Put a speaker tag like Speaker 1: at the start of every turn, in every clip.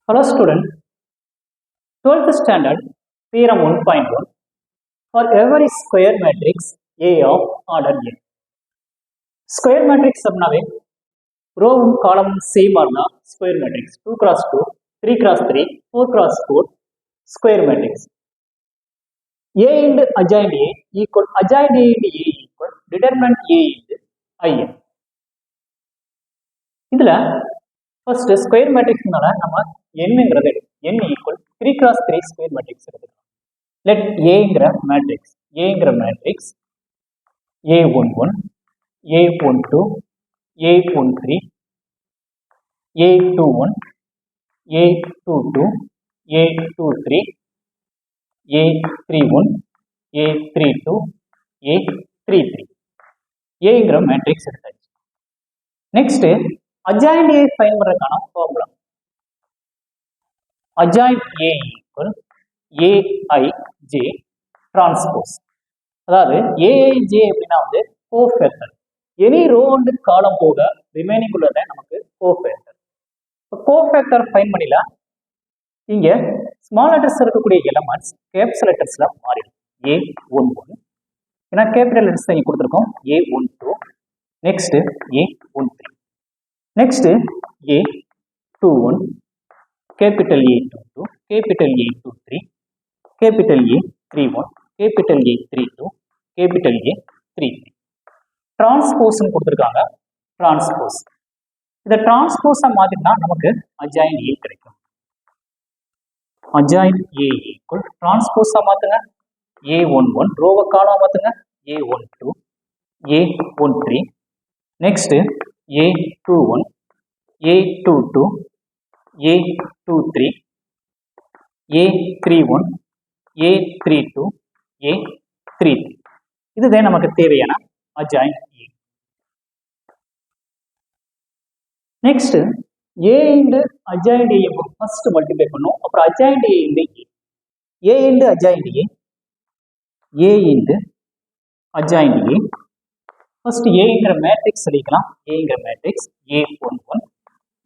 Speaker 1: Hello student, 12th standard theorem 1.1 for every square matrix A of order n. Square matrix அப்படினாவே ரோவும் காலமும் சேமா இருந்தா square matrix 2x2 3x3 4x4 square matrix A into adjoint A equal adjoint A into A equal determinant A into In. இதுல first square மேட்ரிக்ஸ்னால நம்ம என்னங்கிறது n equal 3x3 square matrix எடுத்துக்கலாம். Let ஏங்கிற matrix A11 A12 A13 A21 A22 A23 A31 A32 A33 ஏங்கிற matrix எடுத்தாச்சு. Next adjoint A find பண்றதுக்கான formula adjoint A equal AIJ transpose. அதாவது AIJ அப்படின்னா வந்து கோஃபேக்டர். எனி ரோ அண்ட் காலம் போக ரிமைனிங் உள்ளதை நமக்கு கோஃபேக்டர். கோஃபேக்டர் ஃபைண்ட் பண்ணிடலாம். இங்க ஸ்மால் லெட்டர்ஸ் இருக்கக்கூடிய எலமெண்ட்ஸ் கேபிட்டல் லெட்டர்ஸ்ல மாறிடும். A11 ஏன்னா கேபிட்டல் லெட்டர்ஸ் தான் கொடுத்துருக்கோம். A12 next A13 next A21 capital A22 capital A23 capital A31 capital A32 capital A33 transpose கொடுத்துருக்காங்க. டிரான்ஸ்போஸ் இந்த டிரான்ஸ்போஸை மாத்தினா நமக்கு adjoint A கிடைக்கும். adjoint A equal டிரான்ஸ்போஸை மாத்துங்க A11 ரோவை காலம் மாத்துங்க A12 A13 next A21 A22 A23 A31 A32 A33 இதுதான் நமக்கு தேவையான adjoint A. Next A into adjoint A first multiply பண்ணும். அப்புறம் adjoint A into A into adjoint A into adjoint A. First ஏங்கிற மேட்ரிக்ஸ் எழுதிக்கலாம். ஏங்கிற matrix A11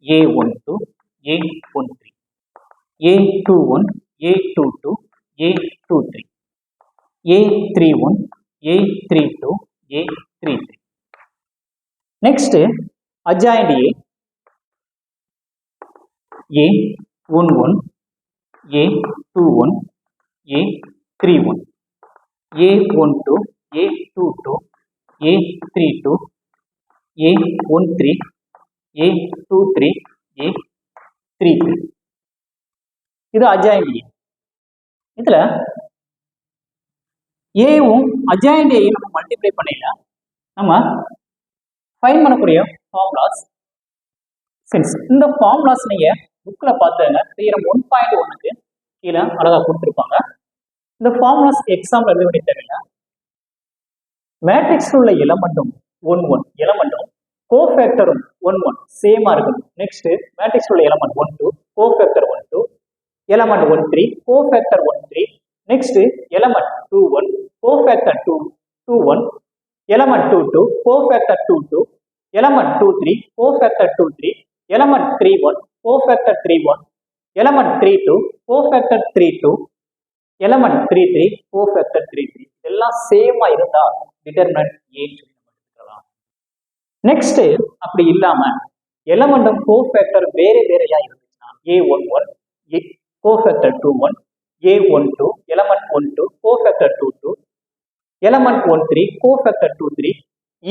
Speaker 1: A12 A13 A21 A22 A23 A31 A32 A33 next adjoint A11 A21 A31 A12 A22 A32 A13 A23 A33 இது adjoint A. இதுல ஏவும் adjoint A நம்ம multiply பண்ணினா நம்ம find பண்ணக்கூடிய ஃபார்முலாஸ் சென்ஸ் இந்த ஃபார்முலாஸ் நீங்க புக்ல பார்த்தீங்க தியரம் 1.1க்கு கீழே அழகா கொடுத்துருப்பாங்க. இந்த ஃபார்முலாஸ் எக்ஸாம்பிள் எழுத வேண்டிய தேவையில்லை. மேட்ரிக்ஸ் உள்ள எலமெண்ட்டும் 1 எலமெண்ட்டும் கோஃபேக்டரும் 1 சேமா இருக்கணும். நெக்ஸ்ட் மேட்ரிக்ஸ் உள்ள element 12 cofactor 12 element 13 cofactor 13 next element 21 cofactor 21 element 22 cofactor 22 element 23 cofactor 23 element 31 cofactor 31 element 32 cofactor 32 element 33 cofactor 33 இதெல்லாம் சேமா இருந்தா டிட்டர்மினன்ட் A சொல்லி நம்ம எடுத்துக்கலாம். நெக்ஸ்ட் அப்படி இல்லாம எலமெண்ட்டும் கோஃபேக்டர் வேறையா இருந்துச்சுன்னா A11 cofactor 21 A12 element 12 cofactor 22 element 13 cofactor 23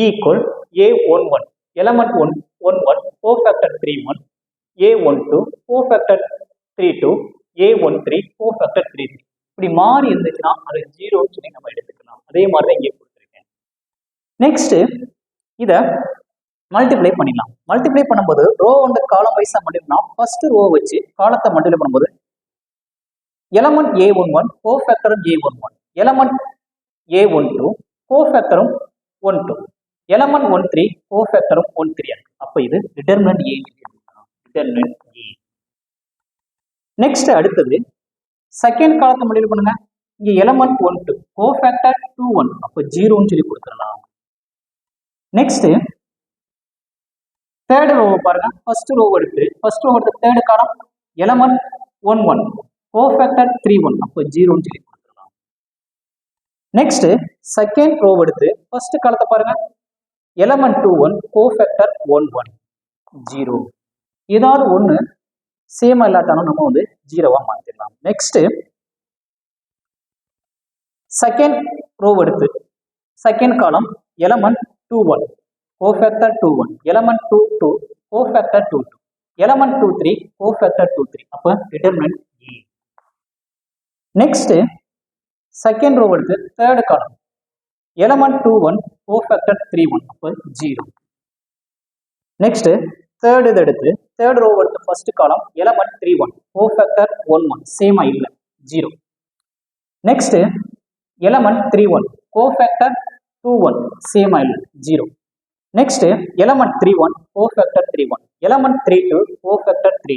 Speaker 1: equal A11 element 11 cofactor 31 A12 cofactor 32 A13 cofactor 33 இப்படி மாறி இருந்துச்சுன்னா அது 0 சொல்லி நம்ம எடுத்துக்கலாம். அதே மாதிரி தான் இங்கே கொடுத்துருக்கேன். நெக்ஸ்ட் இதை மல்டிப்ளை பண்ணிடலாம். மல்டிப்ளை பண்ணும்போது ரோ வந்து காலம் வைஸா மல்டிப்ளை ஃபர்ஸ்ட் ரோ வச்சு காலத்தை மல்டிப்ளை பண்ணும்போது element A11 கோஃபேக்டரும் A11 element A12 கோஃபேக்டரும் 12 element 13 கோஃபேக்டரும் 13 அப்ப இது determinant A determinant A. Next அடுத்தது செகண்ட் காலத்தை மல்டிப்ளை பண்ணுங்க. இங்க எலமெண்ட் 12 கோஃபேக்டர் 21 அப்ப 0 சொல்லி கொடுத்துடலாம். நெக்ஸ்ட் தேர்ட் ரோ பாருங்க. ஃபர்ஸ்ட் ரோ எடுத்து தேர்ட் காலம் எலமெண்ட் 1 1 கோஃபேக்டர் 3 1 அப்போ 0 சொல்லி கொடுத்துடலாம். நெக்ஸ்ட் செகண்ட் ரோ எடுத்து ஃபர்ஸ்ட் காலத்தை பாருங்க, எலமெண்ட் 2 1 கோஃபேக்டர் 1 1 0. ஏதாவது ஒன்று சேமா இல்லாட்டாலும் நம்ம வந்து 0வா மாத்திடலாம். நெக்ஸ்ட் செகண்ட் ரோ எடுத்து second column element 2 1 cofactor 2 1 element 2 2 cofactor 2 2 element 2 3 cofactor 2 3 அப்ப determinant E. Next second row எடுத்து தேர்ட் காலம் எலமெண்ட் 2 1 கோஃபேக்டர் 3 1 அப்ப 0. நெக்ஸ்ட் தேர்ட் இது எடுத்து தேர்ட் ரோ எடுத்து ஃபர்ஸ்ட் காலம் எலமெண்ட் 3 1 கோஃபேக்டர் 1 1 சேமா இல்ல 0. நெக்ஸ்ட் எலமெண்ட் 3 1 கோஃபேக்டர் 2 1 சேமா இல்ல 0. Next element 3 1 cofactor 3 1 element 3 2 cofactor 3 2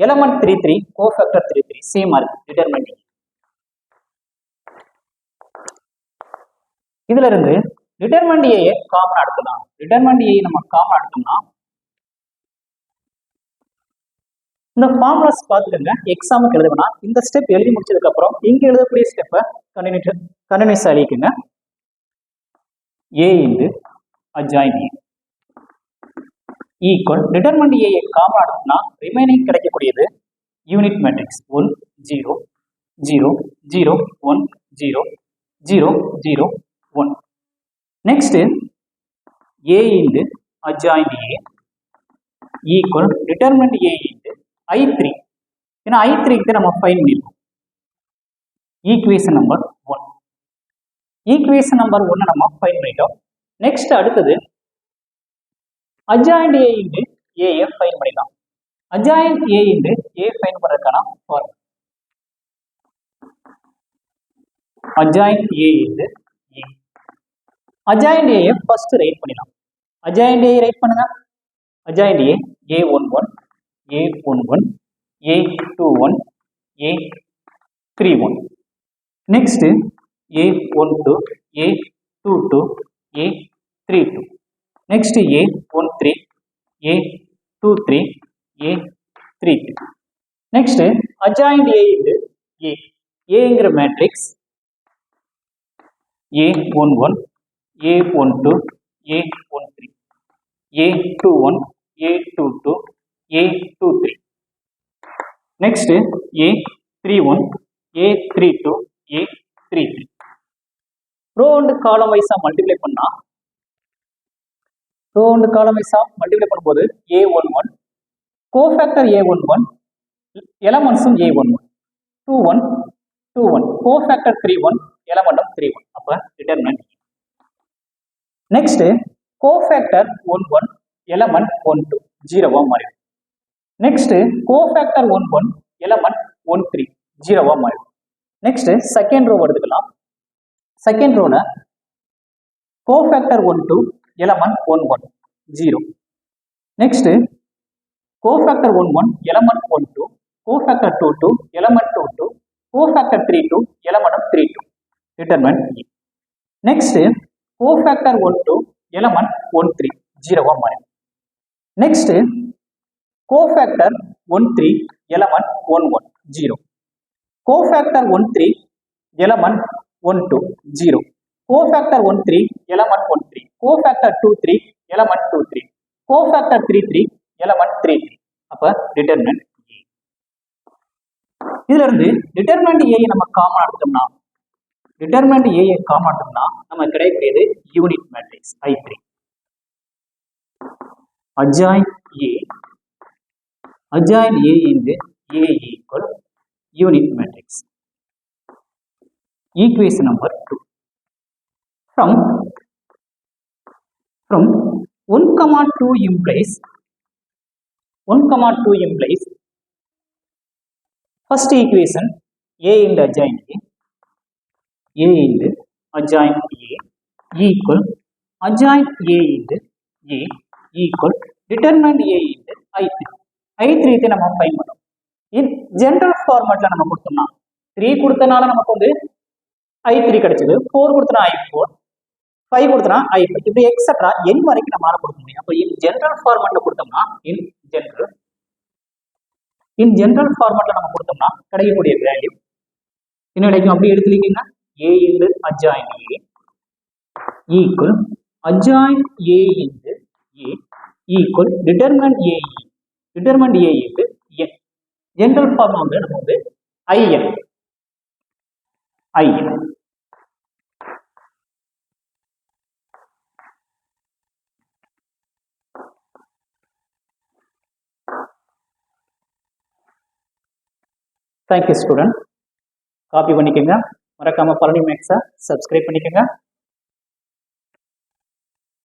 Speaker 1: element 3 3 cofactor 3 3 சேமா இருக்கு டிட்டர்மினன்ட். இதுல இருந்து டிட்டர்மினன்ட் ஏ காமன் எடுக்கலாம். டிட்டர்மினன்ட் ஏ நம்ம காமன் எடுத்தோம்னா இந்த ஃபார்முலாஸ் பார்த்துக்கோங்க. எக்ஸாமுக்கு எழுதுனா இந்த ஸ்டெப் எழுதி முடிச்சதுக்கு அப்புறம் இங்க எழுதக்கூடிய ஸ்டெப்பை கண்டினியூஸ் அழிக்குங்க. A into adjoint A equal determinant A common எடுத்தோம்னா ரிமைனிங் கிடைக்கக்கூடியது unit matrix 1 0 0 0 1 0 0 0 1. Next A into adjoint A equal determinant A into I3. ஏன்னா I3க்கு நம்ம ஃபைன் பண்ணிருக்கோம். Equation number 1. ஈக்குவேஷன் நம்பர் 1 நம்ம ஃபைன் பண்ணிட்டோம். நெக்ஸ்ட் அடுத்தது adjoint A into A find பண்ணிடலாம். adjoint A into A find பண்றதுக்கான formula adjoint A into A. adjoint A first write பண்ணிடலாம். adjoint A write பண்ணுங்க. adjoint A A11 A11 A21 A31. Next A12 A22 A32. Next A13 A23 A33. Next adjoint A into A. ஏங்கிற matrix A11 A12 A13 A21 A22 A23. Next A31 A32 A33. Row and column வைஸா multiply பண்ணும்போது A11 cofactor A11 எலமெண்ட்ஸும் A11 21 21 cofactor 31 எலமெண்ட்டும் 31 அப்ப determinant. Next cofactor 11 element 12 0வா மாறிடும். Next cofactor 11 element 13 0வா மாறிடும். Next second row எடுத்துக்கலாம். செகண்ட் ரோல cofactor 12 element 11 0. Next cofactor 11 element 12 cofactor 22 element 22 cofactor 32 element 32 determinant E. Next cofactor 12 element 13 0வா மாறிடும். Next cofactor 13 element 11 0. Cofactor 13 element 12 0. Cofactor 13 element 13 cofactor 23 element 23 cofactor 33 element 33 அப்ப determinant E. இதுல இருந்து determinant A நம்ம common எடுத்தோம்னா நம்ம கிடைக்கக்கூடியது unit matrix I3. adjoint A into A equal unit matrix. Equation number 2. From 1, 2 implies first equation A into adjoint A equal adjoint A into A equal determinant A into I3. I3 நம்ம find பண்ணோம். இன் general ஃபார்மட்ல நம்ம கொடுத்தோம்னா 3 கொடுத்தனால நமக்கு வந்து I3 கிடைச்சது, 4 கொடுத்தனா I4, 5 கொடுத்தனா I5, இப்படி எக்ஸெட்ரா n வரைக்கும் நம்மளால கொடுக்க முடியும். அப்போ இன் ஜெனரல் ஃபார்மட்ல கொடுத்தோம்னா இன் ஜெனரல் இன் ஜென்ரல் ஃபார்மேட்ல நம்ம கொடுத்தோம்னா கிடைக்கக்கூடிய வேல்யூ என்ன கிடைக்கும்? அப்படி எடுத்துக்கிட்டீங்கன்னா a into adjoint a equal adjoint a into a equal determinant a determinant a into n. General form வந்து நம்ம வந்து in தேங்க்யூ ஸ்டூடெண்ட். காப்பி பண்ணிக்கோங்க. மறக்காம பழனி மேக்ஸை சப்ஸ்கிரைப் பண்ணிக்கோங்க.